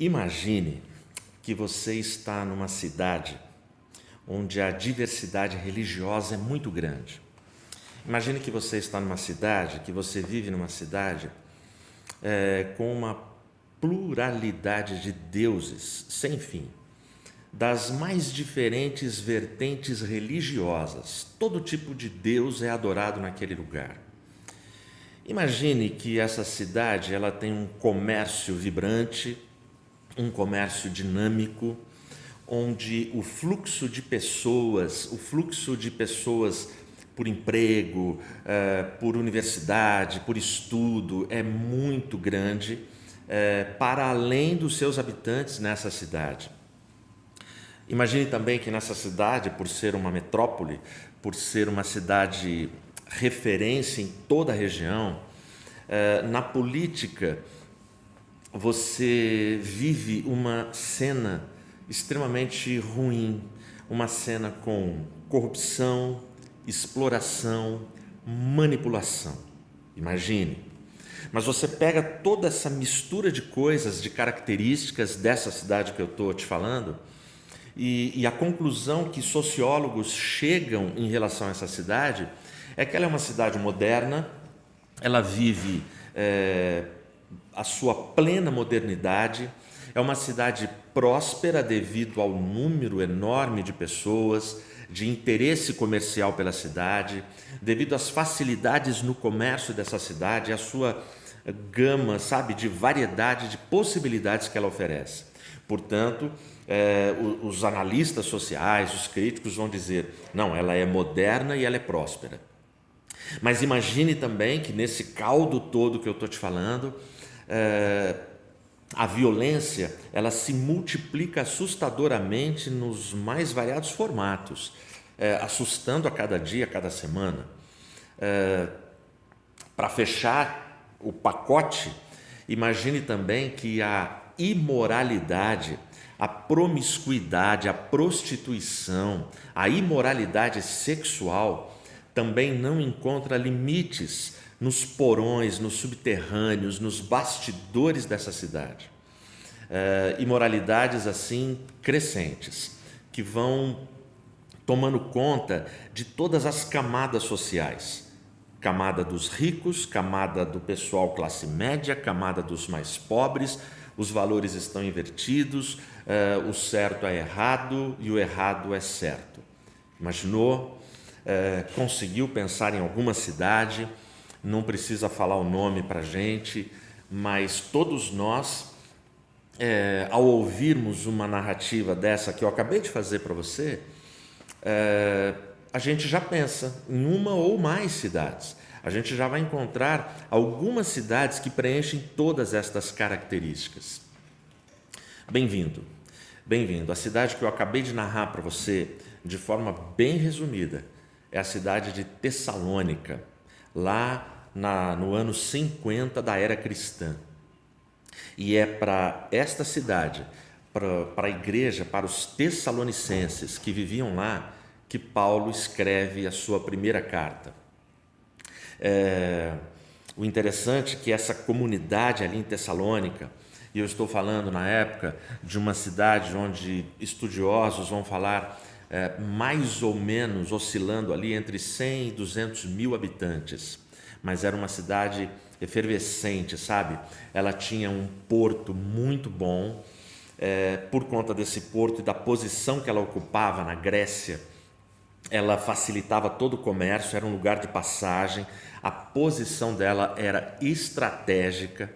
Imagine que você está numa cidade onde a diversidade religiosa é muito grande. Imagine que você está numa cidade, que você vive numa cidade com uma pluralidade de deuses sem fim, das mais diferentes vertentes religiosas. Todo tipo de Deus é adorado naquele lugar. Imagine que essa cidade ela tem um comércio vibrante, um comércio dinâmico, onde o fluxo de pessoas por emprego, por universidade, por estudo, é muito grande, para além dos seus habitantes nessa cidade. Imagine também que nessa cidade, por ser uma metrópole, por ser uma cidade referência em toda a região, na política você vive uma cena extremamente ruim, uma cena com corrupção, exploração, manipulação. Imagine. Mas você pega toda essa mistura de coisas, de características dessa cidade que eu estou te falando, e a conclusão que sociólogos chegam em relação a essa cidade é que ela é uma cidade moderna, ela vive a sua plena modernidade, é uma cidade próspera devido ao número enorme de pessoas, de interesse comercial pela cidade, devido às facilidades no comércio dessa cidade, a sua gama, de variedade de possibilidades que ela oferece. Portanto, os analistas sociais, os críticos vão dizer, não, ela é moderna e ela é próspera. Mas imagine também que nesse caldo todo que eu estou te falando, a violência ela se multiplica assustadoramente nos mais variados formatos, assustando a cada dia, a cada semana. Para fechar o pacote, imagine também que a imoralidade, a promiscuidade, a prostituição, a imoralidade sexual também não encontra limites nos porões, nos subterrâneos, nos bastidores dessa cidade. Imoralidades assim crescentes, que vão tomando conta de todas as camadas sociais. Camada dos ricos, camada do pessoal classe média, camada dos mais pobres, os valores estão invertidos, o certo é errado e o errado é certo. Imaginou? Conseguiu pensar em alguma cidade, não precisa falar o nome para a gente, mas todos nós, ao ouvirmos uma narrativa dessa que eu acabei de fazer para você, a gente já pensa em uma ou mais cidades. A gente já vai encontrar algumas cidades que preenchem todas estas características. Bem-vindo, bem-vindo. A cidade que eu acabei de narrar para você, de forma bem resumida, é a cidade de Tessalônica, lá no ano 50 da era cristã. E é para esta cidade, para a igreja, para os tessalonicenses que viviam lá, que Paulo escreve a sua primeira carta. O interessante é que essa comunidade ali em Tessalônica, e eu estou falando na época de uma cidade onde estudiosos vão falar mais ou menos oscilando ali entre 100 e 200 mil habitantes, mas era uma cidade efervescente, Ela tinha um porto muito bom, por conta desse porto e da posição que ela ocupava na Grécia, ela facilitava todo o comércio, era um lugar de passagem, a posição dela era estratégica.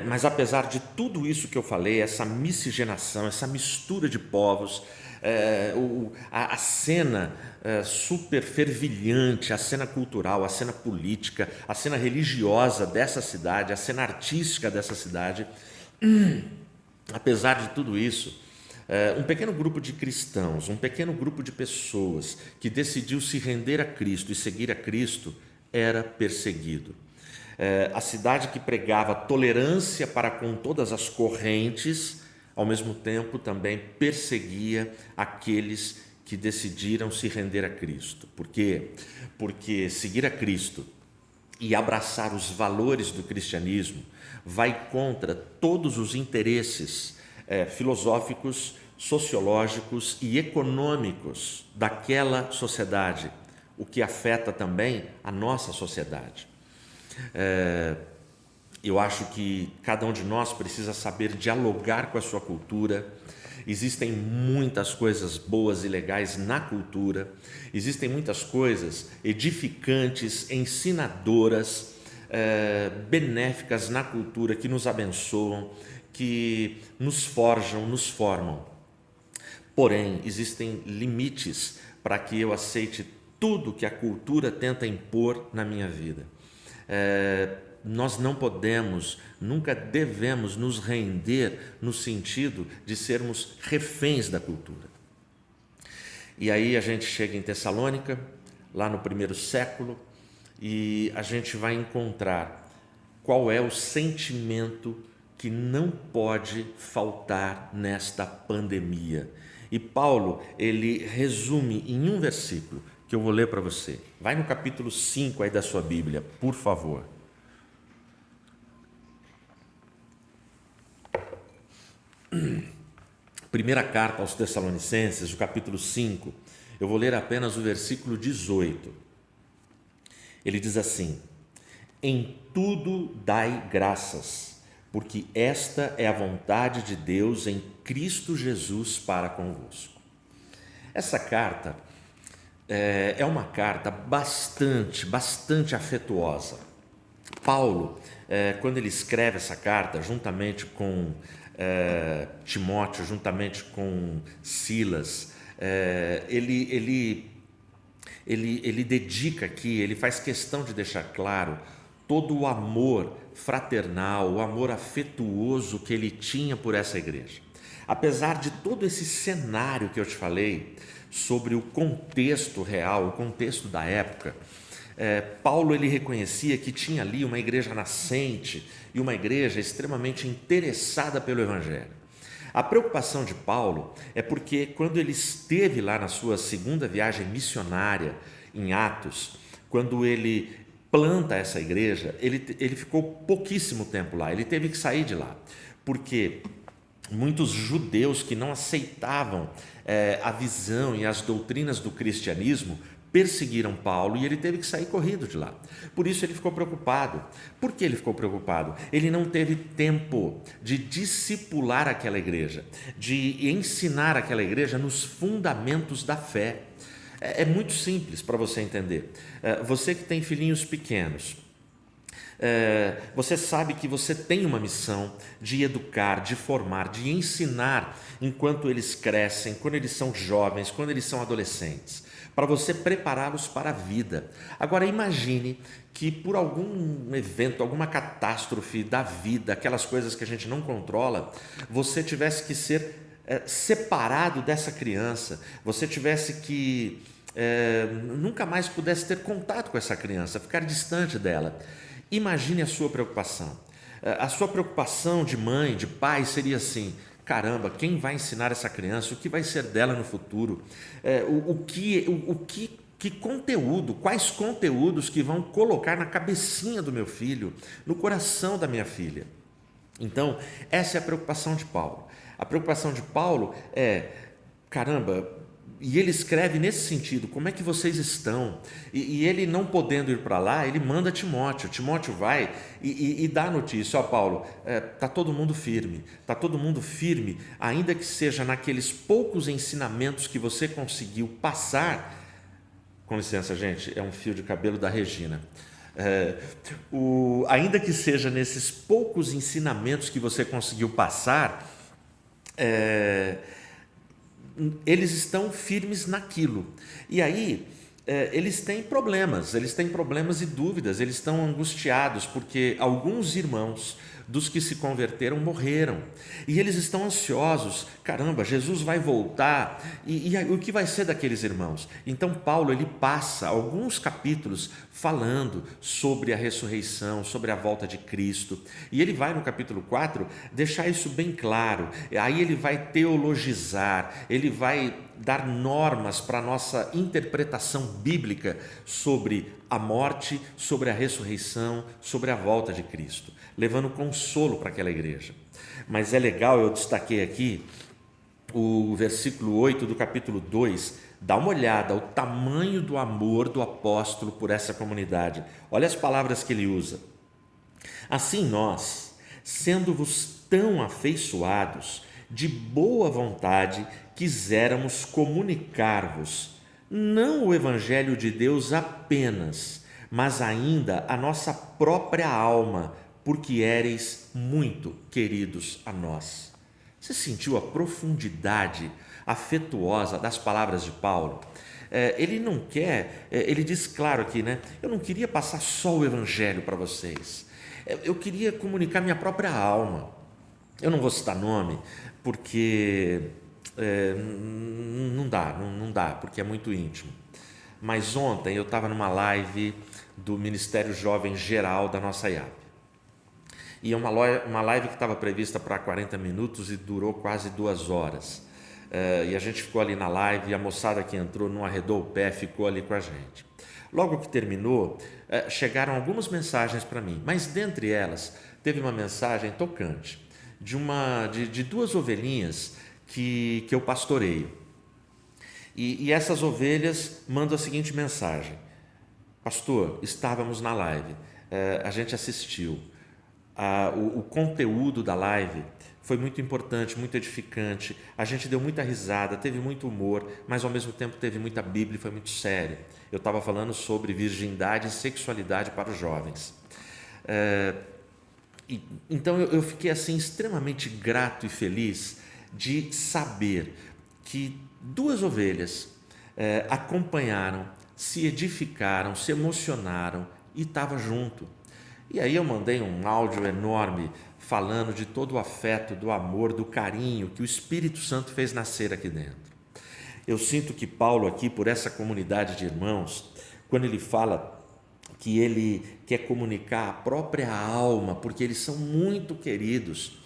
Mas apesar de tudo isso que eu falei, essa miscigenação, essa mistura de povos, a cena super fervilhante, a cena cultural, a cena política, a cena religiosa dessa cidade, a cena artística dessa cidade, apesar de tudo isso, um pequeno grupo de cristãos, um pequeno grupo de pessoas que decidiu se render a Cristo e seguir a Cristo era perseguido. A cidade que pregava tolerância para com todas as correntes, ao mesmo tempo também perseguia aqueles que decidiram se render a Cristo. Por quê? Porque seguir a Cristo e abraçar os valores do cristianismo vai contra todos os interesses filosóficos, sociológicos e econômicos daquela sociedade, o que afeta também a nossa sociedade. Eu acho que cada um de nós precisa saber dialogar com a sua cultura. Existem muitas coisas boas e legais na cultura, existem muitas coisas edificantes, ensinadoras, benéficas na cultura, que nos abençoam, que nos forjam, nos formam. Porém, existem limites para que eu aceite tudo que a cultura tenta impor na minha vida. Nós não podemos, nunca devemos nos render no sentido de sermos reféns da cultura. E aí a gente chega em Tessalônica, lá no primeiro século, e a gente vai encontrar qual é o sentimento que não pode faltar nesta pandemia. E Paulo, ele resume em um versículo, que eu vou ler para você. Vai no capítulo 5 aí da sua Bíblia, por favor. Primeira carta aos Tessalonicenses, o capítulo 5, eu vou ler apenas o versículo 18. Ele diz assim: em tudo dai graças, porque esta é a vontade de Deus em Cristo Jesus para convosco. Essa carta é uma carta bastante afetuosa. Paulo, quando ele escreve essa carta, juntamente com Timóteo, juntamente com Silas, ele dedica aqui, ele faz questão de deixar claro todo o amor fraternal, o amor afetuoso que ele tinha por essa igreja. Apesar de todo esse cenário que eu te falei, sobre o contexto real, o contexto da época, Paulo ele reconhecia que tinha ali uma igreja nascente e uma igreja extremamente interessada pelo Evangelho. A preocupação de Paulo é porque quando ele esteve lá na sua segunda viagem missionária em Atos, quando ele planta essa igreja, ele ficou pouquíssimo tempo lá, ele teve que sair de lá, porque muitos judeus que não aceitavam a visão e as doutrinas do cristianismo perseguiram Paulo e ele teve que sair corrido de lá. Por isso ele ficou preocupado. Por que ele ficou preocupado? Ele não teve tempo de discipular aquela igreja, de ensinar aquela igreja nos fundamentos da fé. É muito simples para você entender. Você que tem filhinhos pequenos, você sabe que você tem uma missão de educar, de formar, de ensinar enquanto eles crescem, quando eles são jovens, quando eles são adolescentes, para você prepará-los para a vida. Agora imagine que por algum evento, alguma catástrofe da vida, aquelas coisas que a gente não controla, você tivesse que ser separado dessa criança, você tivesse que nunca mais pudesse ter contato com essa criança, ficar distante dela. Imagine a sua preocupação. A sua preocupação de mãe, de pai, seria assim: caramba, quem vai ensinar essa criança? O que vai ser dela no futuro? Que conteúdo, quais conteúdos que vão colocar na cabecinha do meu filho, no coração da minha filha? Então, essa é a preocupação de Paulo. A preocupação de Paulo é, caramba, e ele escreve nesse sentido: como é que vocês estão? E ele não podendo ir para lá, ele manda Timóteo. Timóteo vai e dá a notícia: ó Paulo, está todo mundo firme, ainda que seja naqueles poucos ensinamentos que você conseguiu passar. Com licença, gente, é um fio de cabelo da Regina. Ainda que seja nesses poucos ensinamentos que você conseguiu passar, eles estão firmes naquilo. E aí eles têm problemas e dúvidas, eles estão angustiados porque alguns irmãos dos que se converteram morreram. E eles estão ansiosos. Caramba, Jesus vai voltar. E o que vai ser daqueles irmãos? Então Paulo ele passa alguns capítulos falando sobre a ressurreição, sobre a volta de Cristo. E ele vai no capítulo 4 deixar isso bem claro. Aí ele vai teologizar, ele vai dar normas para a nossa interpretação bíblica sobre a morte, sobre a ressurreição, sobre a volta de Cristo, levando consolo para aquela igreja. Mas é legal, eu destaquei aqui o versículo 8 do capítulo 2, dá uma olhada ao tamanho do amor do apóstolo por essa comunidade. Olha as palavras que ele usa. Assim nós, sendo-vos tão afeiçoados, de boa vontade quiséramos comunicar-vos, não o evangelho de Deus apenas, mas ainda a nossa própria alma, porque éreis muito queridos a nós. Você sentiu a profundidade afetuosa das palavras de Paulo? Ele não quer, ele diz claro aqui, né? Eu não queria passar só o evangelho para vocês, eu queria comunicar minha própria alma. Eu não vou citar nome, porque não dá, porque é muito íntimo. Mas ontem eu estava numa live do Ministério Jovem Geral da nossa IAP. E é uma live que estava prevista para 40 minutos e durou quase 2 horas. E a gente ficou ali na live e a moçada que entrou não arredou o pé, ficou ali com a gente. Logo que terminou, chegaram algumas mensagens para mim, mas dentre elas teve uma mensagem tocante de 2 ovelhinhas que eu pastoreio. E essas ovelhas mandam a seguinte mensagem: pastor, estávamos na live, a gente assistiu, o conteúdo da live foi muito importante, muito edificante, a gente deu muita risada, teve muito humor, mas ao mesmo tempo teve muita Bíblia e foi muito sério. Eu estava falando sobre virgindade e sexualidade para os jovens. Então eu fiquei assim extremamente grato e feliz de saber que 2 ovelhas acompanharam, se edificaram, se emocionaram e estavam junto. E aí eu mandei um áudio enorme falando de todo o afeto, do amor, do carinho que o Espírito Santo fez nascer aqui dentro. Eu sinto que Paulo aqui, por essa comunidade de irmãos, quando ele fala que ele quer comunicar a própria alma, porque eles são muito queridos,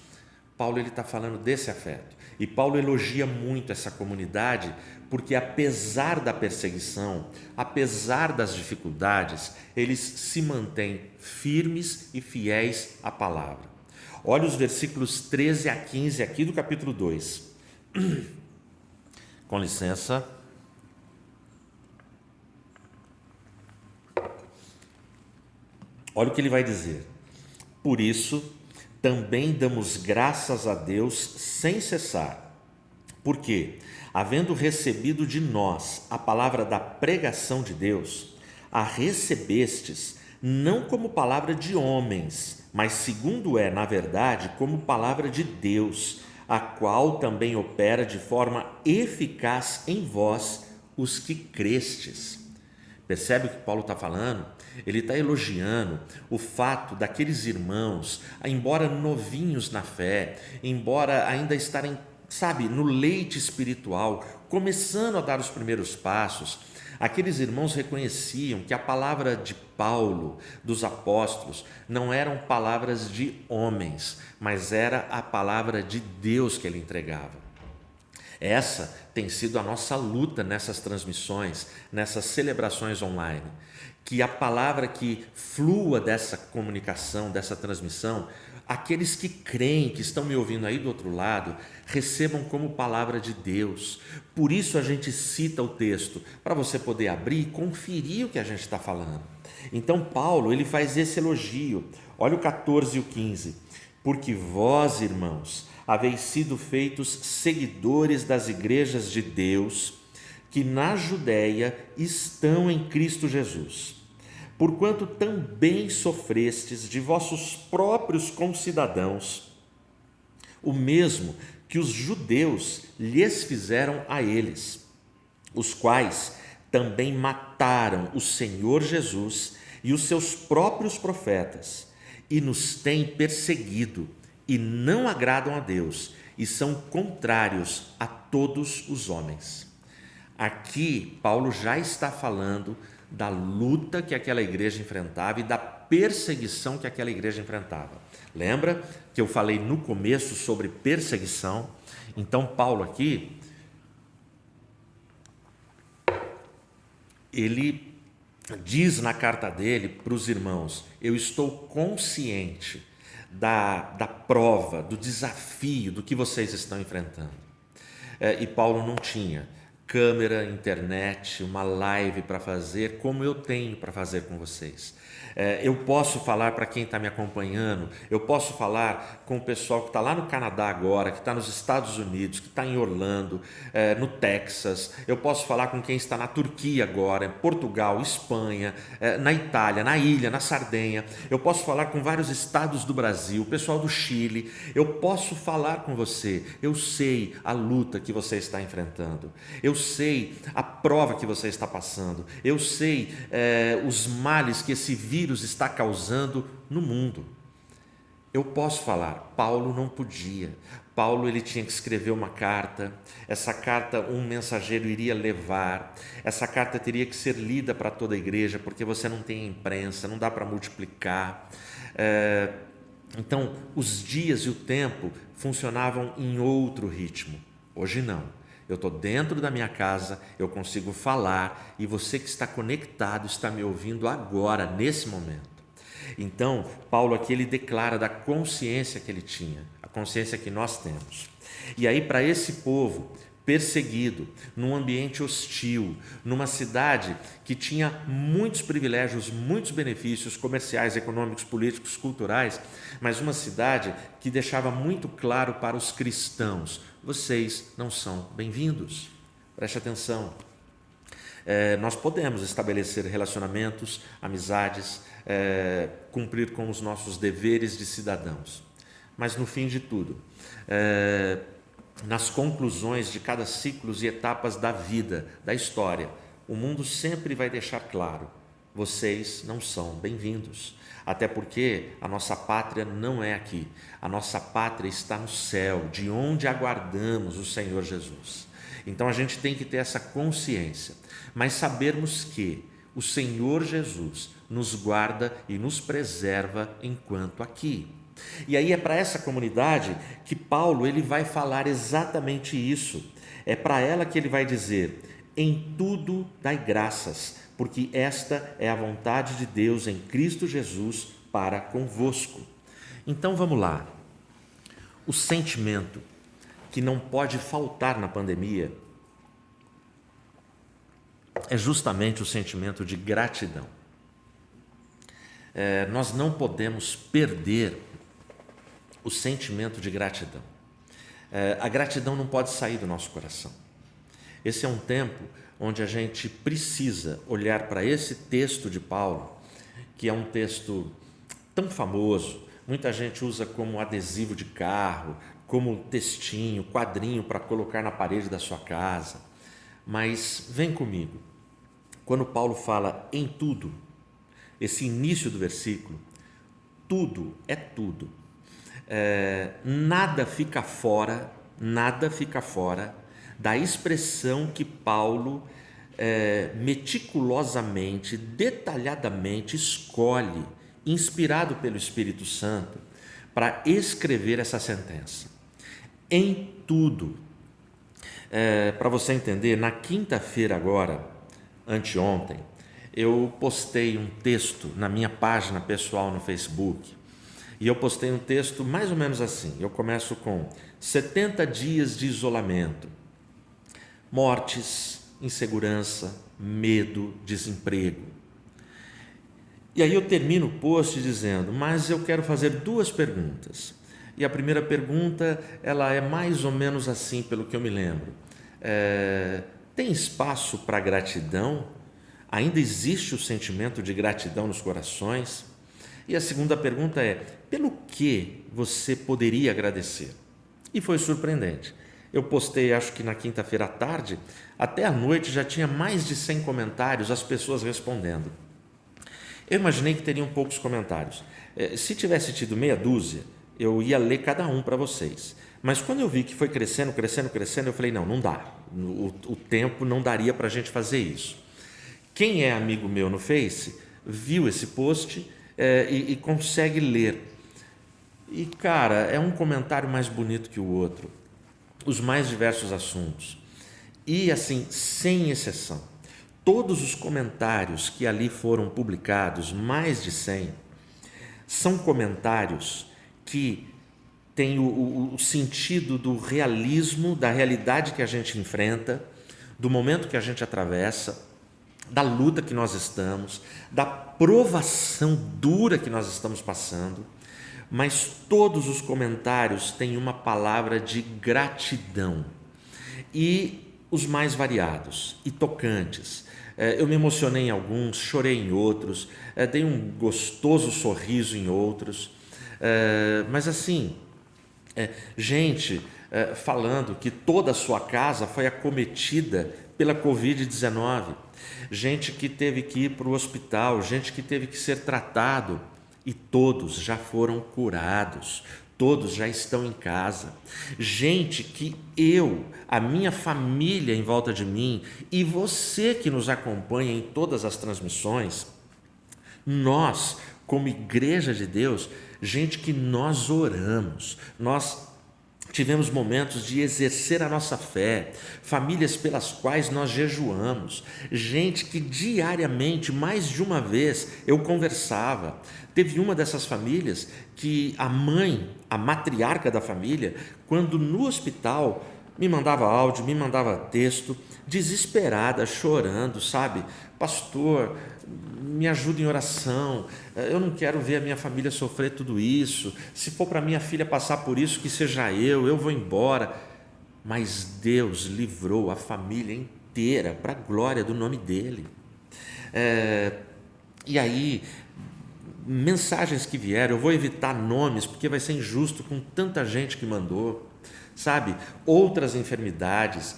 Paulo está falando desse afeto. E Paulo elogia muito essa comunidade, porque apesar da perseguição, apesar das dificuldades, eles se mantêm firmes e fiéis à palavra. Olha os versículos 13 a 15 aqui do capítulo 2. Com licença. Olha o que ele vai dizer. Por isso, também damos graças a Deus sem cessar, porque, havendo recebido de nós a palavra da pregação de Deus, a recebestes não como palavra de homens, mas segundo é, na verdade, como palavra de Deus, a qual também opera de forma eficaz em vós, os que crestes. Percebe o que Paulo está falando? Ele está elogiando o fato daqueles irmãos, embora novinhos na fé, embora ainda estarem, no leite espiritual, começando a dar os primeiros passos, aqueles irmãos reconheciam que a palavra de Paulo, dos apóstolos, não eram palavras de homens, mas era a palavra de Deus que ele entregava. Essa tem sido a nossa luta nessas transmissões, nessas celebrações online, que a palavra que flua dessa comunicação, dessa transmissão, aqueles que creem, que estão me ouvindo aí do outro lado, recebam como palavra de Deus. Por isso a gente cita o texto, para você poder abrir e conferir o que a gente está falando. Então Paulo, ele faz esse elogio. Olha o 14 e o 15. Porque vós, irmãos, haveis sido feitos seguidores das igrejas de Deus, que na Judéia estão em Cristo Jesus, porquanto também sofrestes de vossos próprios concidadãos o mesmo que os judeus lhes fizeram a eles, os quais também mataram o Senhor Jesus e os seus próprios profetas, e nos têm perseguido e não agradam a Deus e são contrários a todos os homens. Aqui, Paulo já está falando da luta que aquela igreja enfrentava e da perseguição que aquela igreja enfrentava. Lembra que eu falei no começo sobre perseguição? Então, Paulo aqui, ele diz na carta dele para os irmãos: eu estou consciente da prova, do desafio, do que vocês estão enfrentando. E Paulo não tinha câmera, internet, uma live para fazer, como eu tenho para fazer com vocês. Eu posso falar para quem está me acompanhando, eu posso falar com o pessoal que está lá no Canadá agora, que está nos Estados Unidos, que está em Orlando, no Texas, eu posso falar com quem está na Turquia agora, em Portugal, Espanha, na Itália, na ilha, na Sardenha, eu posso falar com vários estados do Brasil, o pessoal do Chile, eu posso falar com você, eu sei a luta que você está enfrentando, eu sei a prova que você está passando, eu sei os males que esse vírus está causando no mundo. Eu posso falar. Paulo não podia. Paulo, ele tinha que escrever uma carta, essa carta um mensageiro iria levar, essa carta teria que ser lida para toda a igreja, porque você não tem imprensa, não dá para multiplicar. Então, os dias e o tempo funcionavam em outro ritmo. Hoje não. Eu estou dentro da minha casa, eu consigo falar e você que está conectado está me ouvindo agora, nesse momento. Então, Paulo aqui ele declara da consciência que ele tinha, a consciência que nós temos. E aí para esse povo perseguido, num ambiente hostil, numa cidade que tinha muitos privilégios, muitos benefícios comerciais, econômicos, políticos, culturais, mas uma cidade que deixava muito claro para os cristãos: vocês não são bem-vindos. Preste atenção. Nós podemos estabelecer relacionamentos, amizades, cumprir com os nossos deveres de cidadãos, mas no fim de tudo, nas conclusões de cada ciclo e etapas da vida, da história, o mundo sempre vai deixar claro: vocês não são bem-vindos. Até porque a nossa pátria não é aqui, a nossa pátria está no céu, de onde aguardamos o Senhor Jesus. Então a gente tem que ter essa consciência, mas sabermos que o Senhor Jesus nos guarda e nos preserva enquanto aqui. E aí é para essa comunidade que Paulo ele vai falar exatamente isso. É para ela que ele vai dizer: em tudo dai graças, porque esta é a vontade de Deus em Cristo Jesus para convosco. Então vamos lá. O sentimento que não pode faltar na pandemia é justamente o sentimento de gratidão. Nós não podemos perder o sentimento de gratidão. A gratidão não pode sair do nosso coração. Esse é um tempo onde a gente precisa olhar para esse texto de Paulo, que é um texto tão famoso, muita gente usa como adesivo de carro, como textinho, quadrinho para colocar na parede da sua casa. Mas vem comigo, quando Paulo fala em tudo, esse início do versículo, tudo é tudo. Nada fica fora da expressão que Paulo meticulosamente, detalhadamente escolhe, inspirado pelo Espírito Santo, para escrever essa sentença. Em tudo. Para você entender, na quinta-feira agora, anteontem, eu postei um texto na minha página pessoal no Facebook. E eu postei um texto mais ou menos assim. Eu começo com 70 dias de isolamento, mortes, insegurança, medo, desemprego. E aí eu termino o post dizendo: mas eu quero fazer duas perguntas. E a primeira pergunta, ela é mais ou menos assim, pelo que eu me lembro. Tem espaço para gratidão? Ainda existe o sentimento de gratidão nos corações? E a segunda pergunta é: pelo que você poderia agradecer? E foi surpreendente. Eu postei, acho que na quinta-feira à tarde, até à noite já tinha mais de 100 comentários, as pessoas respondendo. Eu imaginei que teriam poucos comentários. Se tivesse tido meia dúzia, eu ia ler cada um para vocês. Mas quando eu vi que foi crescendo, eu falei, não dá. O tempo não daria para a gente fazer isso. Quem é amigo meu no Face, viu esse post e consegue ler. E, cara, é um comentário mais bonito que o outro. Os mais diversos assuntos. E, assim, sem exceção. Todos os comentários que ali foram publicados, mais de 100, são comentários que têm o sentido do realismo, da realidade que a gente enfrenta, do momento que a gente atravessa, da luta que nós estamos, da provação dura que nós estamos passando, mas todos os comentários têm uma palavra de gratidão. E os mais variados e tocantes. Eu me emocionei em alguns, chorei em outros, dei um gostoso sorriso em outros, mas assim, gente falando que toda a sua casa foi acometida pela Covid-19, gente que teve que ir para o hospital, gente que teve que ser tratado, e todos já foram curados, todos já estão em casa. Gente que a minha família em volta de mim e você que nos acompanha em todas as transmissões, nós, como igreja de Deus, gente que nós oramos, nós tivemos momentos de exercer a nossa fé, famílias pelas quais nós jejuamos, gente que diariamente, mais de uma vez, eu conversava. Teve uma dessas famílias que a mãe, a matriarca da família, quando no hospital, me mandava áudio, me mandava texto, desesperada, chorando, sabe? Pastor, me ajuda em oração, eu não quero ver a minha família sofrer tudo isso, se for para minha filha passar por isso, que seja eu vou embora. Mas Deus livrou a família inteira para a glória do nome dele. E aí, mensagens que vieram, eu vou evitar nomes, porque vai ser injusto com tanta gente que mandou, sabe? Outras enfermidades,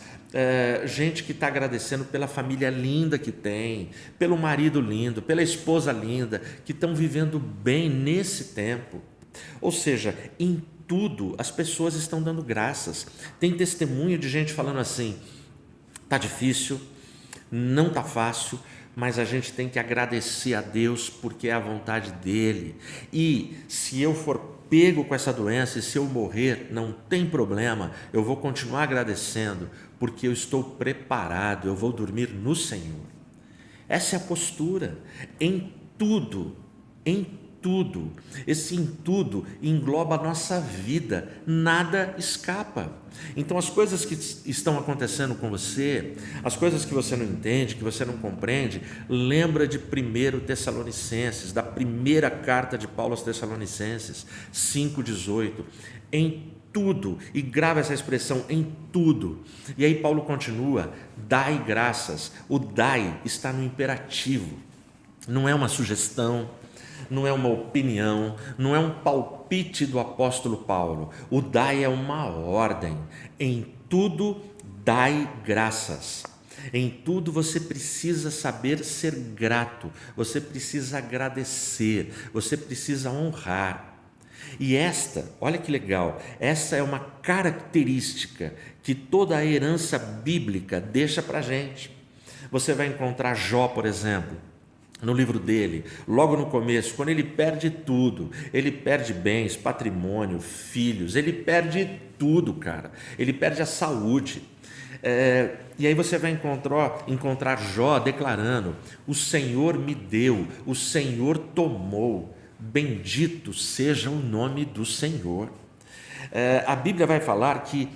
gente que está agradecendo pela família linda que tem, pelo marido lindo, pela esposa linda, que estão vivendo bem nesse tempo. Ou seja, em tudo as pessoas estão dando graças. Tem testemunho de gente falando assim, está difícil, não está fácil, mas a gente tem que agradecer a Deus porque é a vontade dele. E se eu for pego com essa doença e se eu morrer, não tem problema, eu vou continuar agradecendo, porque eu estou preparado, eu vou dormir no Senhor. Essa é a postura, em tudo, esse em tudo engloba a nossa vida, nada escapa. Então as coisas que estão acontecendo com você, as coisas que você não entende, que você não compreende, lembra de 1 Tessalonicenses, da primeira carta de Paulo aos Tessalonicenses, 5,18, em tudo, e grava essa expressão, em tudo. E aí Paulo continua, dai graças. O dai está no imperativo, não é uma sugestão, não é uma opinião, não é um palpite do apóstolo Paulo. O dai é uma ordem. Em tudo dai graças. Em tudo você precisa saber ser grato, você precisa agradecer, você precisa honrar. E olha que legal, essa é uma característica que toda a herança bíblica deixa para a gente. Você vai encontrar Jó, por exemplo, no livro dele, logo no começo, quando ele perde tudo, ele perde bens, patrimônio, filhos, ele perde tudo, cara, ele perde a saúde. E aí você vai encontrar Jó declarando, o Senhor me deu, o Senhor tomou, bendito seja o nome do Senhor. A Bíblia vai falar que,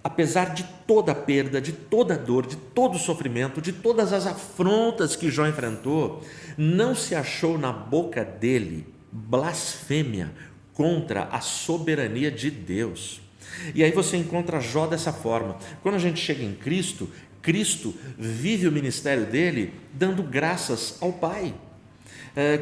apesar de toda a perda, de toda a dor, de todo o sofrimento, de todas as afrontas que Jó enfrentou, não se achou na boca dele blasfêmia contra a soberania de Deus. E aí você encontra Jó dessa forma. Quando a gente chega em Cristo, Cristo vive o ministério dele dando graças ao Pai.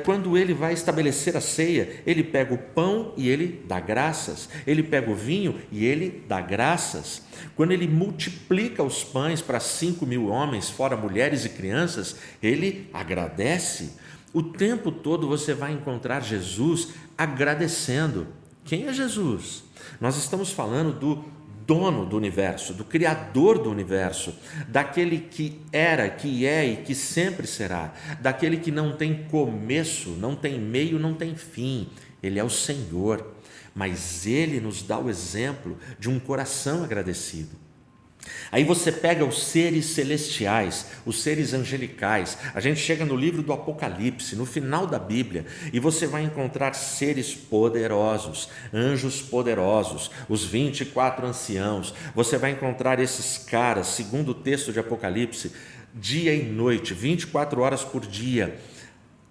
Quando ele vai estabelecer a ceia, ele pega o pão e ele dá graças, ele pega o vinho e ele dá graças. Quando ele multiplica os pães para 5.000 homens, fora mulheres e crianças, ele agradece. O tempo todo você vai encontrar Jesus agradecendo. Quem é Jesus? Nós estamos falando do dono do universo, do criador do universo, daquele que era, que é e que sempre será, daquele que não tem começo, não tem meio, não tem fim. Ele é o Senhor, mas ele nos dá o exemplo de um coração agradecido. Aí você pega os seres celestiais, os seres angelicais, a gente chega no livro do Apocalipse, no final da Bíblia, e você vai encontrar seres poderosos, anjos poderosos, os 24 anciãos. Você vai encontrar esses caras, segundo o texto de Apocalipse, dia e noite, 24 horas por dia,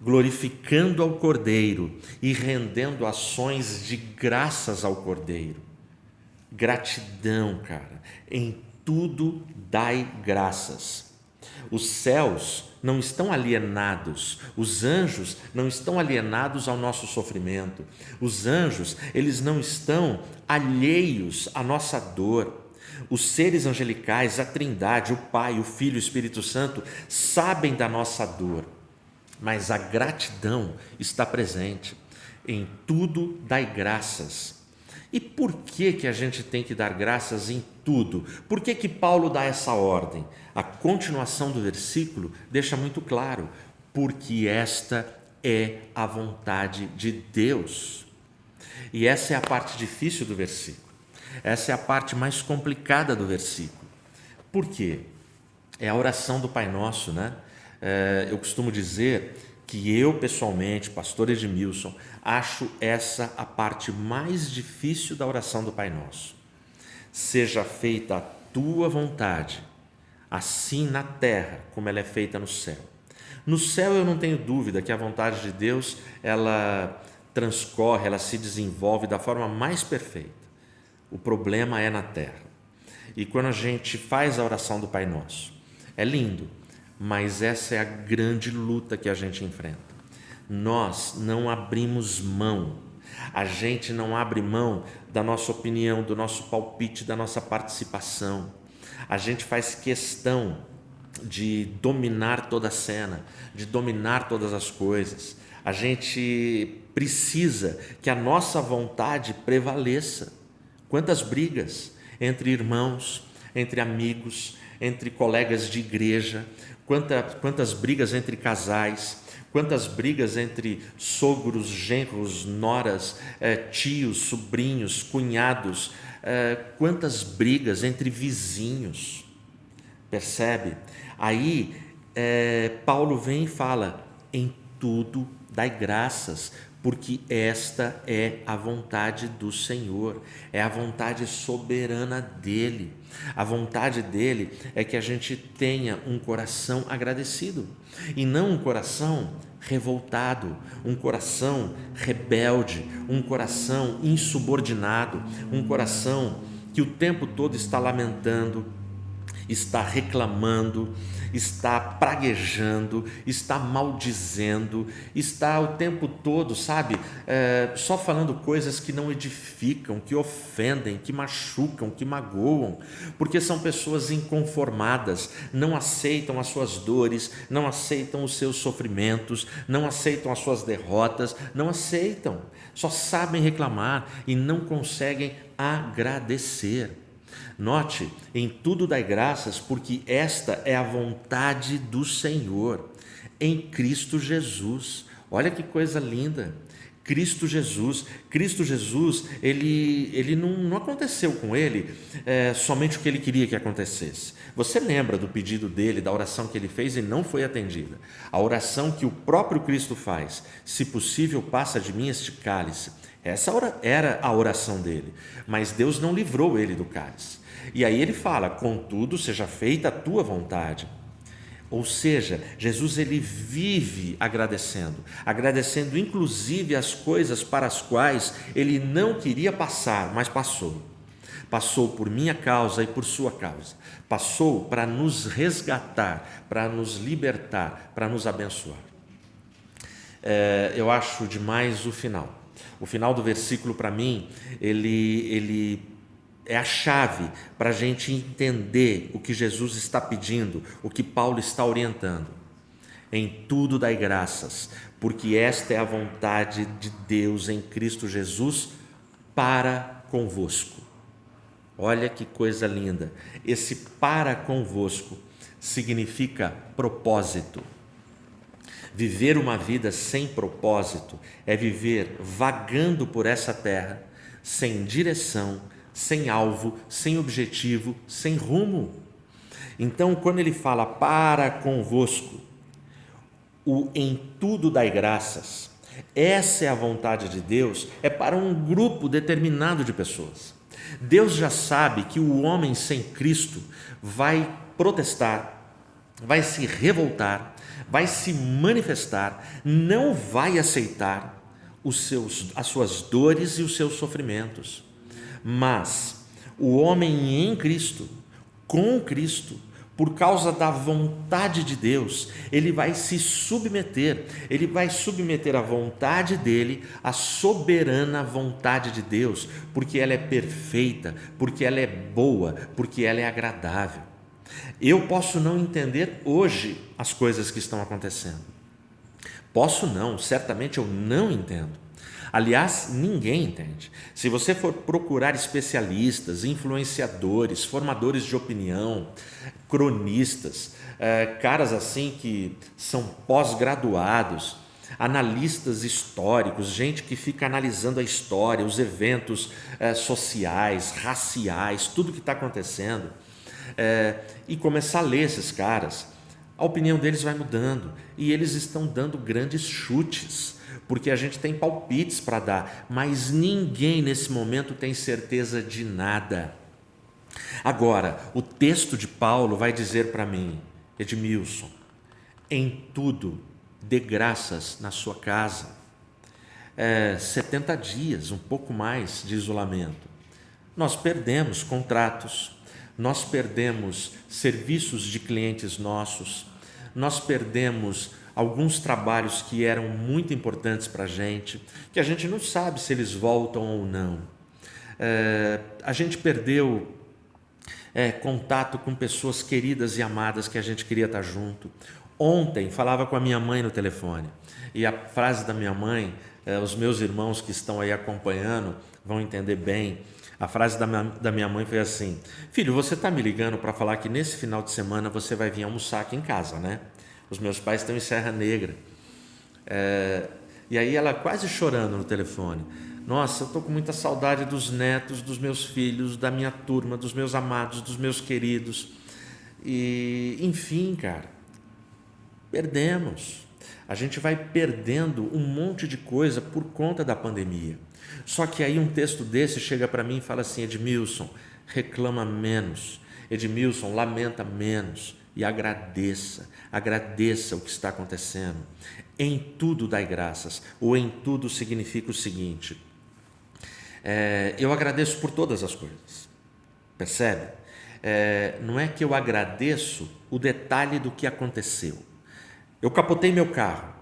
glorificando ao Cordeiro e rendendo ações de graças ao Cordeiro. Gratidão, cara, em tudo dai graças. Os céus não estão alienados, os anjos não estão alienados ao nosso sofrimento, os anjos, eles não estão alheios à nossa dor. Os seres angelicais, a Trindade, o Pai, o Filho e o Espírito Santo sabem da nossa dor, mas a gratidão está presente. Em tudo dai graças. E por que a gente tem que dar graças em tudo? Por que Paulo dá essa ordem? A continuação do versículo deixa muito claro, porque esta é a vontade de Deus. E essa é a parte difícil do versículo, essa é a parte mais complicada do versículo. Por quê? É a oração do Pai Nosso, né? Eu costumo dizer que eu, pessoalmente, pastor Edmilson, acho essa a parte mais difícil da oração do Pai Nosso. Seja feita a tua vontade, assim na terra como ela é feita no céu. No céu eu não tenho dúvida que a vontade de Deus, ela transcorre, ela se desenvolve da forma mais perfeita. O problema é na terra. E quando a gente faz a oração do Pai Nosso, é lindo, mas essa é a grande luta que a gente enfrenta. Nós não abrimos mão, a gente não abre mão da nossa opinião, do nosso palpite, da nossa participação. A gente faz questão de dominar toda a cena, de dominar todas as coisas. A gente precisa que a nossa vontade prevaleça. Quantas brigas entre irmãos, entre amigos, entre colegas de igreja, quantas brigas entre casais, quantas brigas entre sogros, genros, noras, tios, sobrinhos, cunhados, quantas brigas entre vizinhos, percebe? Aí Paulo vem e fala, em tudo dai graças, porque esta é a vontade do Senhor, é a vontade soberana dEle. A vontade dEle é que a gente tenha um coração agradecido, e não um coração revoltado, um coração rebelde, um coração insubordinado, um coração que o tempo todo está lamentando, está reclamando, está praguejando, está maldizendo, está o tempo todo, sabe, só falando coisas que não edificam, que ofendem, que machucam, que magoam, porque são pessoas inconformadas, não aceitam as suas dores, não aceitam os seus sofrimentos, não aceitam as suas derrotas, não aceitam, só sabem reclamar e não conseguem agradecer. Note, em tudo dai graças, porque esta é a vontade do Senhor, em Cristo Jesus. Olha que coisa linda, Cristo Jesus, ele não aconteceu com ele somente o que ele queria que acontecesse. Você lembra do pedido dele, da oração que ele fez e não foi atendida. A oração que o próprio Cristo faz, se possível passa de mim este cálice. Essa era a oração dele, mas Deus não livrou ele do cálice. E aí ele fala, contudo seja feita a tua vontade. Ou seja, Jesus ele vive agradecendo inclusive as coisas para as quais ele não queria passar, mas passou. Passou por minha causa e por sua causa. Passou para nos resgatar, para nos libertar, para nos abençoar. Eu acho demais o final. O final do versículo, para mim, ele é a chave para a gente entender o que Jesus está pedindo, o que Paulo está orientando. Em tudo dai graças, porque esta é a vontade de Deus em Cristo Jesus para convosco. Olha que coisa linda. Esse para convosco significa propósito. Viver uma vida sem propósito é viver vagando por essa terra, sem direção, sem alvo, sem objetivo, sem rumo. Então, quando ele fala para convosco, o em tudo dai graças, essa é a vontade de Deus, é para um grupo determinado de pessoas. Deus já sabe que o homem sem Cristo vai protestar, vai se revoltar, vai se manifestar, não vai aceitar as suas dores e os seus sofrimentos. Mas o homem em Cristo, com Cristo, por causa da vontade de Deus, ele vai se submeter, ele vai submeter a vontade dele à soberana vontade de Deus, porque ela é perfeita, porque ela é boa, porque ela é agradável. Eu posso não entender hoje as coisas que estão acontecendo. Posso não, certamente eu não entendo. Aliás, ninguém entende. Se você for procurar especialistas, influenciadores, formadores de opinião, cronistas, caras assim que são pós-graduados, analistas históricos, gente que fica analisando a história, os eventos sociais, raciais, tudo que está acontecendo, e começar a ler esses caras, a opinião deles vai mudando e eles estão dando grandes chutes, porque a gente tem palpites para dar, mas ninguém nesse momento tem certeza de nada. Agora, o texto de Paulo vai dizer para mim, Edmilson, em tudo dê graças na sua casa. 70 dias, um pouco mais de isolamento. Nós perdemos contratos, nós perdemos serviços de clientes nossos, nós perdemos alguns trabalhos que eram muito importantes para a gente, que a gente não sabe se eles voltam ou não. A gente perdeu contato com pessoas queridas e amadas que a gente queria estar junto. Ontem falava com a minha mãe no telefone e a frase da minha mãe, os meus irmãos que estão aí acompanhando vão entender bem. A frase da minha mãe foi assim: filho, você está me ligando para falar que nesse final de semana você vai vir almoçar aqui em casa, né? Os meus pais estão em Serra Negra. E aí ela quase chorando no telefone: nossa, eu estou com muita saudade dos netos, dos meus filhos, da minha turma, dos meus amados, dos meus queridos. E, enfim, cara, perdemos. A gente vai perdendo um monte de coisa por conta da pandemia. Só que aí um texto desse chega para mim e fala assim: Edmilson, reclama menos. Edmilson, lamenta menos. E agradeça o que está acontecendo. Em tudo dai graças. O em tudo significa o seguinte: eu agradeço por todas as coisas. Percebe? Não é que eu agradeço o detalhe do que aconteceu. Eu capotei meu carro.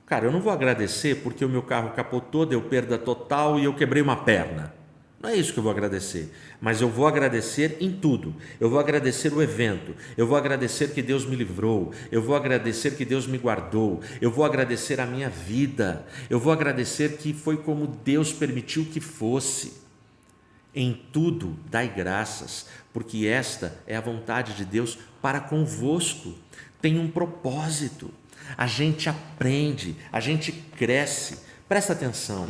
Cara, eu não vou agradecer porque o meu carro capotou, deu perda total e eu quebrei uma perna. Não é isso que eu vou agradecer, mas eu vou agradecer em tudo. Eu vou agradecer o evento, eu vou agradecer que Deus me livrou, eu vou agradecer que Deus me guardou, eu vou agradecer a minha vida, eu vou agradecer que foi como Deus permitiu que fosse. Em tudo dai graças, porque esta é a vontade de Deus para convosco. Tem um propósito. A gente aprende, a gente cresce. Presta atenção.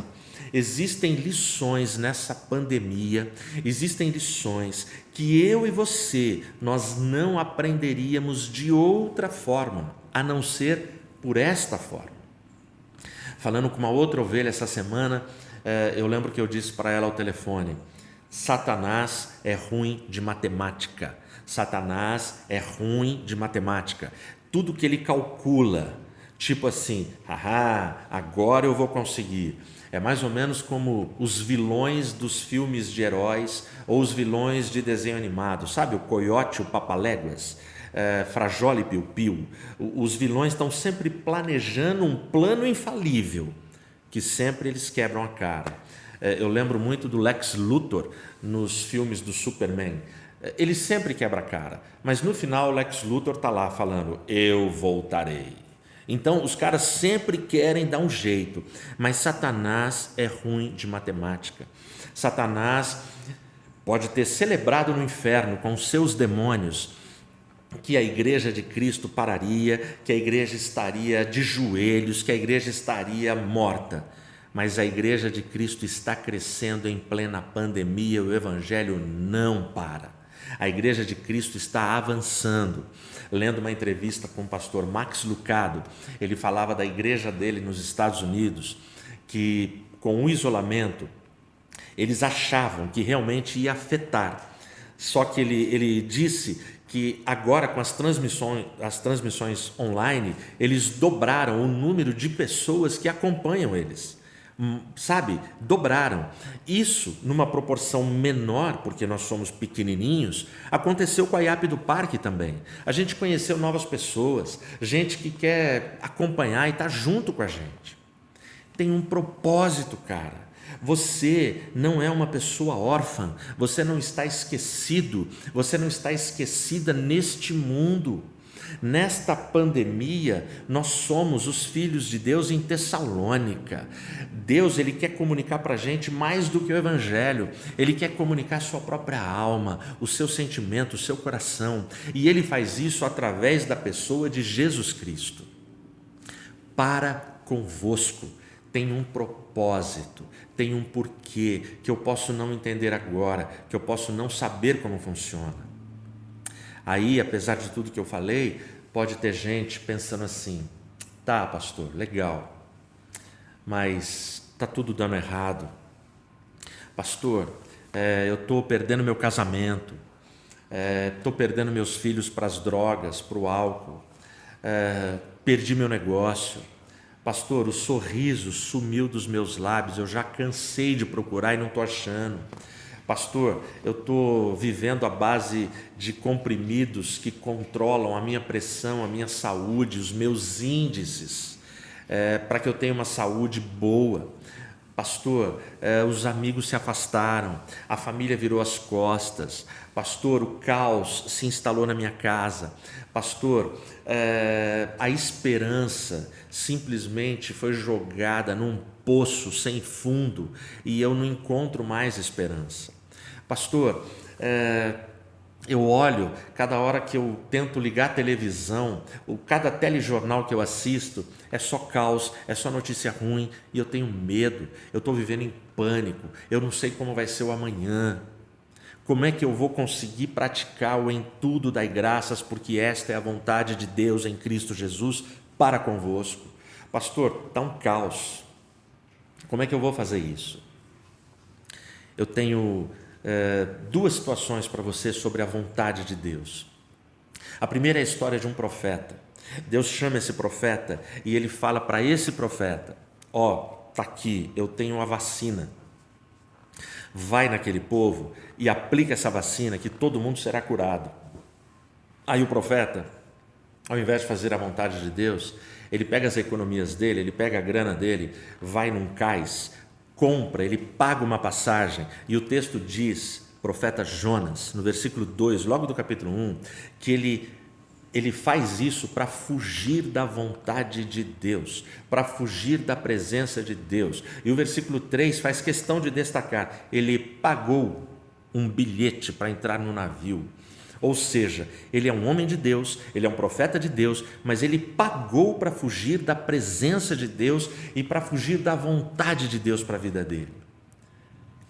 Existem lições nessa pandemia, existem lições que eu e você, nós não aprenderíamos de outra forma, a não ser por esta forma. Falando com uma outra ovelha essa semana, eu lembro que eu disse para ela ao telefone: Satanás é ruim de matemática. Satanás é ruim de matemática. Tudo que ele calcula, tipo assim, agora eu vou conseguir. É mais ou menos como os vilões dos filmes de heróis ou os vilões de desenho animado, sabe? O Coiote, o Papaléguas, Frajola e Piu-Piu. Os vilões estão sempre planejando um plano infalível, que sempre eles quebram a cara. Eu lembro muito do Lex Luthor nos filmes do Superman. Ele sempre quebra a cara, mas no final o Lex Luthor está lá falando: eu voltarei, Então, os caras sempre querem dar um jeito, mas Satanás é ruim de matemática. Satanás pode ter celebrado no inferno com os seus demônios que a igreja de Cristo pararia, que a igreja estaria de joelhos, que a igreja estaria morta. Mas a igreja de Cristo está crescendo em plena pandemia, o evangelho não para. A igreja de Cristo está avançando. Lendo uma entrevista com o pastor Max Lucado, ele falava da igreja dele nos Estados Unidos, que com o isolamento, eles achavam que realmente ia afetar. Só que ele disse que agora com as transmissões online, eles dobraram o número de pessoas que acompanham eles. Sabe, dobraram. Isso, numa proporção menor, porque nós somos pequenininhos, aconteceu com a IAP do Parque também. A gente conheceu novas pessoas, gente que quer acompanhar e está junto com a gente. Tem um propósito, cara. Você não é uma pessoa órfã, você não está esquecido, você não está esquecida neste mundo. Nesta pandemia, nós somos os filhos de Deus em Tessalônica. Deus, ele quer comunicar para a gente mais do que o evangelho. Ele quer comunicar a sua própria alma, o seu sentimento, o seu coração. E ele faz isso através da pessoa de Jesus Cristo. Para convosco tem um propósito, tem um porquê que eu posso não entender agora, que eu posso não saber como funciona. Aí, apesar de tudo que eu falei, pode ter gente pensando assim: tá, pastor, legal, mas está tudo dando errado. Pastor, eu estou perdendo meu casamento, estou perdendo meus filhos para as drogas, para o álcool, perdi meu negócio. Pastor, o sorriso sumiu dos meus lábios, eu já cansei de procurar e não estou achando. Pastor, eu estou vivendo à base de comprimidos que controlam a minha pressão, a minha saúde, os meus índices, para que eu tenha uma saúde boa. Pastor, os amigos se afastaram, a família virou as costas. Pastor, o caos se instalou na minha casa. Pastor, a esperança simplesmente foi jogada num poço sem fundo e eu não encontro mais esperança. Pastor, eu olho, cada hora que eu tento ligar a televisão, cada telejornal que eu assisto, é só caos, é só notícia ruim e eu tenho medo, eu estou vivendo em pânico, eu não sei como vai ser o amanhã. Como é que eu vou conseguir praticar o em tudo dai graças, porque esta é a vontade de Deus em Cristo Jesus para convosco? Pastor, está um caos. Como é que eu vou fazer isso? Eu tenho duas situações para você sobre a vontade de Deus. A primeira é a história de um profeta. Deus chama esse profeta e ele fala para esse profeta: está aqui, eu tenho a vacina. Vai naquele povo e aplica essa vacina que todo mundo será curado. Aí o profeta, ao invés de fazer a vontade de Deus, ele pega as economias dele, ele pega a grana dele, vai num cais, compra, ele paga uma passagem, e o texto diz, profeta Jonas, no versículo 2, logo do capítulo 1, que ele faz isso para fugir da vontade de Deus, para fugir da presença de Deus. E o versículo 3 faz questão de destacar, ele pagou um bilhete para entrar no navio. Ou seja, ele é um homem de Deus, ele é um profeta de Deus, mas ele pagou para fugir da presença de Deus e para fugir da vontade de Deus para a vida dele.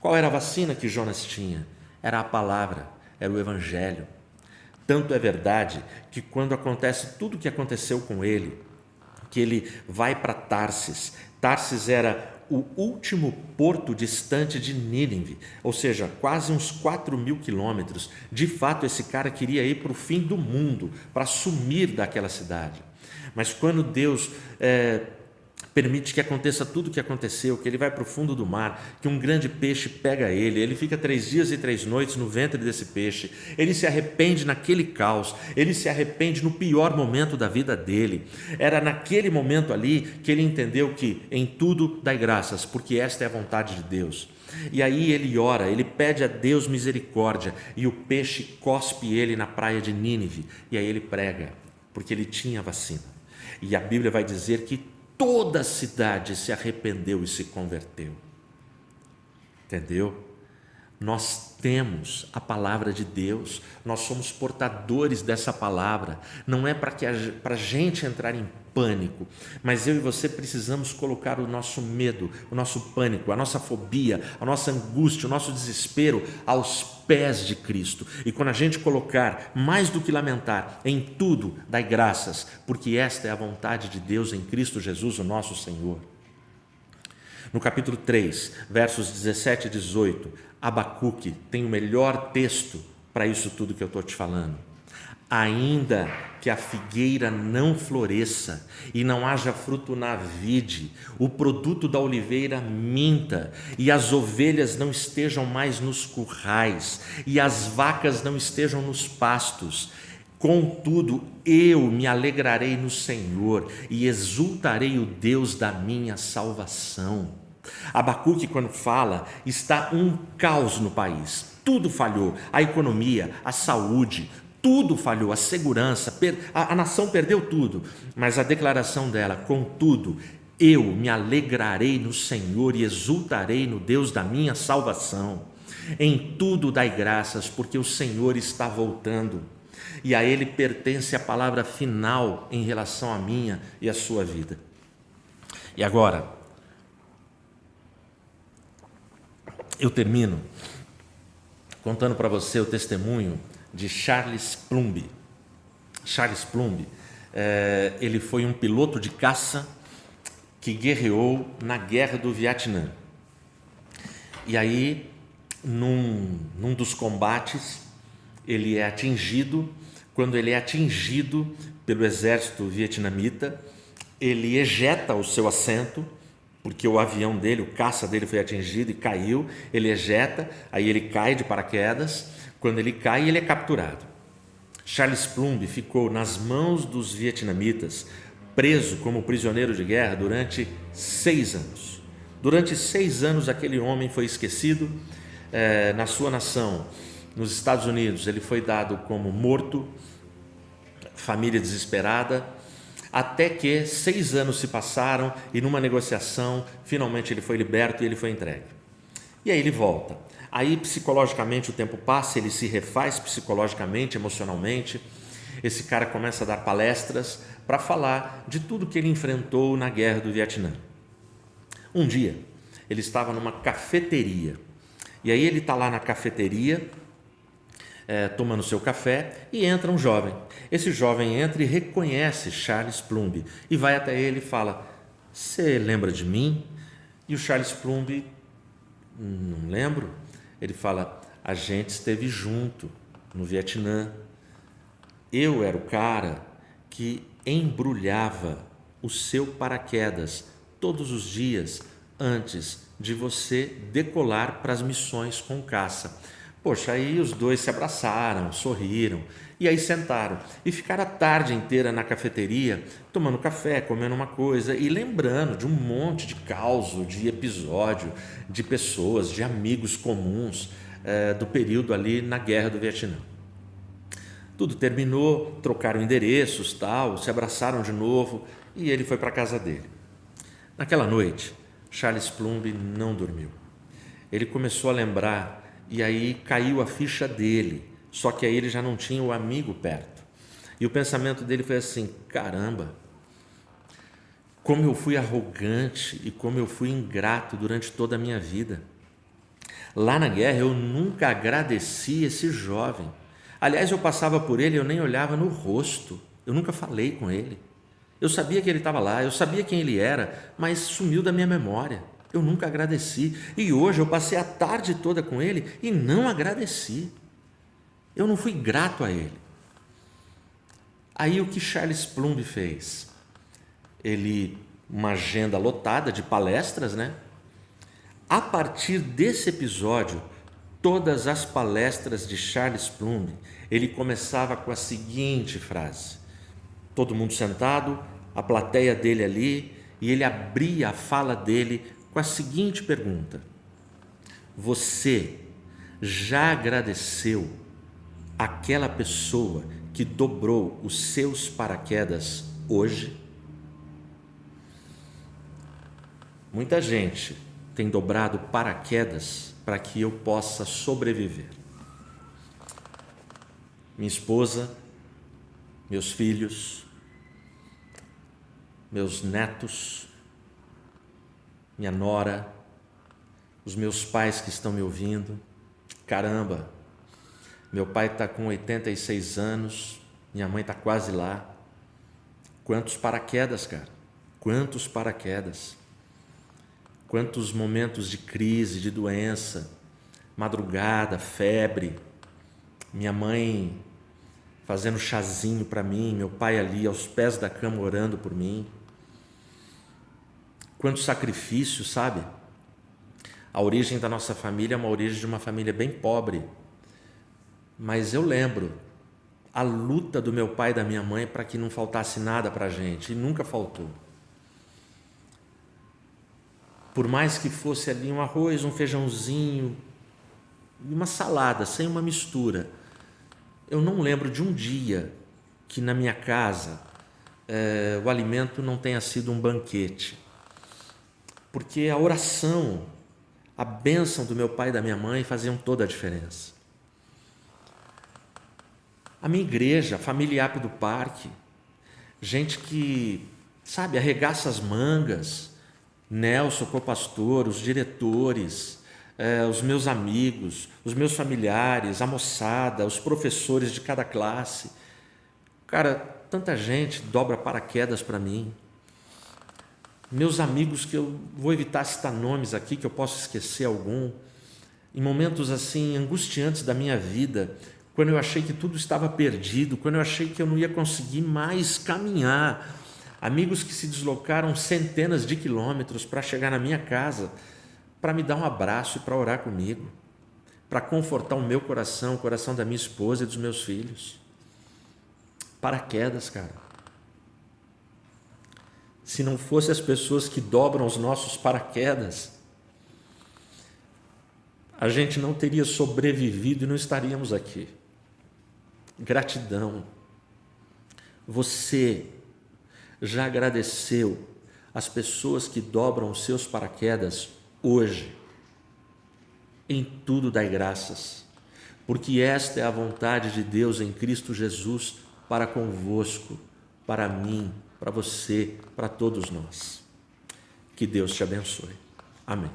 Qual era a vacina que Jonas tinha? Era a palavra, era o evangelho. Tanto é verdade que quando acontece tudo o que aconteceu com ele, que ele vai para Tarsis, Tarsis era o último porto distante de Nínive, ou seja, quase uns 4.000 quilômetros. De fato, esse cara queria ir para o fim do mundo, para sumir daquela cidade. Mas quando Deus permite que aconteça tudo o que aconteceu, que ele vai para o fundo do mar, que um grande peixe pega ele fica 3 dias e 3 noites no ventre desse peixe, ele se arrepende naquele caos, ele se arrepende no pior momento da vida dele. Era naquele momento ali que ele entendeu que em tudo dai graças, porque esta é a vontade de Deus. E aí ele ora, ele pede a Deus misericórdia, e o peixe cospe ele na praia de Nínive, e aí ele prega, porque ele tinha vacina. E a Bíblia vai dizer que toda a cidade se arrependeu e se converteu. Entendeu? Nós temos a palavra de Deus, nós somos portadores dessa palavra. Não é para a gente entrar em pânico, mas eu e você precisamos colocar o nosso medo, o nosso pânico, a nossa fobia, a nossa angústia, o nosso desespero aos pés de Cristo. E quando a gente colocar, mais do que lamentar, em tudo dai graças, porque esta é a vontade de Deus em Cristo Jesus, o nosso Senhor. No capítulo 3, versos 17 e 18, Abacuque tem o melhor texto para isso tudo que eu estou te falando. Ainda que a figueira não floresça e não haja fruto na vide, o produto da oliveira minta, e as ovelhas não estejam mais nos currais, e as vacas não estejam nos pastos, contudo eu me alegrarei no Senhor e exultarei o Deus da minha salvação. Abacuque, quando fala, está um caos no país, tudo falhou, a economia, a saúde, tudo falhou, a segurança, a nação perdeu tudo, mas a declaração dela, contudo, eu me alegrarei no Senhor e exultarei no Deus da minha salvação. Em tudo dai graças, porque o Senhor está voltando, e a Ele pertence a palavra final em relação à minha e à sua vida. E agora, eu termino contando para você o testemunho de Charles Plumb. Charles Plumb, ele foi um piloto de caça que guerreou na guerra do Vietnã. E aí, num dos combates, ele é atingido. Quando ele é atingido pelo exército vietnamita, ele ejeta o seu assento, porque o avião dele, o caça dele foi atingido e caiu, ele ejeta, aí ele cai de paraquedas. Quando ele cai, ele é capturado. Charles Plumb ficou nas mãos dos vietnamitas, preso como prisioneiro de guerra durante 6 anos. Durante 6 anos, aquele homem foi esquecido na sua nação. Nos Estados Unidos, ele foi dado como morto, família desesperada, até que 6 anos se passaram e numa negociação, finalmente ele foi liberto e ele foi entregue. E aí ele volta. Aí psicologicamente o tempo passa, ele se refaz psicologicamente, emocionalmente. Esse cara começa a dar palestras para falar de tudo que ele enfrentou na guerra do Vietnã. Um dia, ele estava numa cafeteria. E aí ele está lá na cafeteria, tomando seu café, e entra um jovem. Esse jovem entra e reconhece Charles Plumb e vai até ele e fala: "Você lembra de mim?" E o Charles Plumb: "Não lembro." Ele fala: "A gente esteve junto no Vietnã. Eu era o cara que embrulhava o seu paraquedas todos os dias antes de você decolar para as missões com caça." Poxa, aí os dois se abraçaram, sorriram, e aí sentaram e ficaram a tarde inteira na cafeteria, tomando café, comendo uma coisa e lembrando de um monte de causo, de episódio, de pessoas, de amigos comuns do período ali na guerra do Vietnã. Tudo terminou, trocaram endereços, tal, se abraçaram de novo e ele foi para a casa dele. Naquela noite, Charles Plumb não dormiu. Ele começou a lembrar e aí caiu a ficha dele, só que aí ele já não tinha o amigo perto. E o pensamento dele foi assim: caramba, como eu fui arrogante e como eu fui ingrato durante toda a minha vida. Lá na guerra eu nunca agradeci esse jovem. Aliás, eu passava por ele e eu nem olhava no rosto, eu nunca falei com ele. Eu sabia que ele estava lá, eu sabia quem ele era, mas sumiu da minha memória. Eu nunca agradeci, e hoje eu passei a tarde toda com ele e não agradeci. Eu não fui grato a ele. Aí o que Charles Plumb fez? Ele, uma agenda lotada de palestras, né? A partir desse episódio, todas as palestras de Charles Plumb, ele começava com a seguinte frase: todo mundo sentado, a plateia dele ali, e ele abria a fala dele com a seguinte pergunta: você já agradeceu aquela pessoa que dobrou os seus paraquedas hoje? Muita gente tem dobrado paraquedas para que eu possa sobreviver. Minha esposa, meus filhos, meus netos, minha nora, os meus pais que estão me ouvindo. Caramba, meu pai está com 86 anos, minha mãe está quase lá. Quantos paraquedas, cara? Quantos paraquedas? Quantos momentos de crise, de doença, madrugada, febre, minha mãe fazendo chazinho para mim, meu pai ali aos pés da cama orando por mim. Quanto sacrifício, sabe? A origem da nossa família é uma origem de uma família bem pobre, mas eu lembro a luta do meu pai e da minha mãe para que não faltasse nada para a gente, e nunca faltou. Por mais que fosse ali um arroz, um feijãozinho e uma salada, sem uma mistura, eu não lembro de um dia que na minha casa o alimento não tenha sido um banquete, porque a oração, a bênção do meu pai e da minha mãe faziam toda a diferença. A minha igreja, a família Ape do Parque, gente que, sabe, arregaça as mangas, Nelson, co-pastor, os diretores, os meus amigos, os meus familiares, a moçada, os professores de cada classe. Cara, tanta gente dobra paraquedas para mim. Meus amigos, que eu vou evitar citar nomes aqui, que eu posso esquecer algum, em momentos assim angustiantes da minha vida, quando eu achei que tudo estava perdido, quando eu achei que eu não ia conseguir mais caminhar, amigos que se deslocaram centenas de quilômetros para chegar na minha casa, para me dar um abraço e para orar comigo, para confortar o meu coração, o coração da minha esposa e dos meus filhos. Paraquedas, cara. Se não fosse as pessoas que dobram os nossos paraquedas, a gente não teria sobrevivido e não estaríamos aqui. Gratidão. Você já agradeceu as pessoas que dobram os seus paraquedas hoje? Em tudo dai graças, porque esta é a vontade de Deus em Cristo Jesus para convosco, para mim, para você, para todos nós. Que Deus te abençoe. Amém.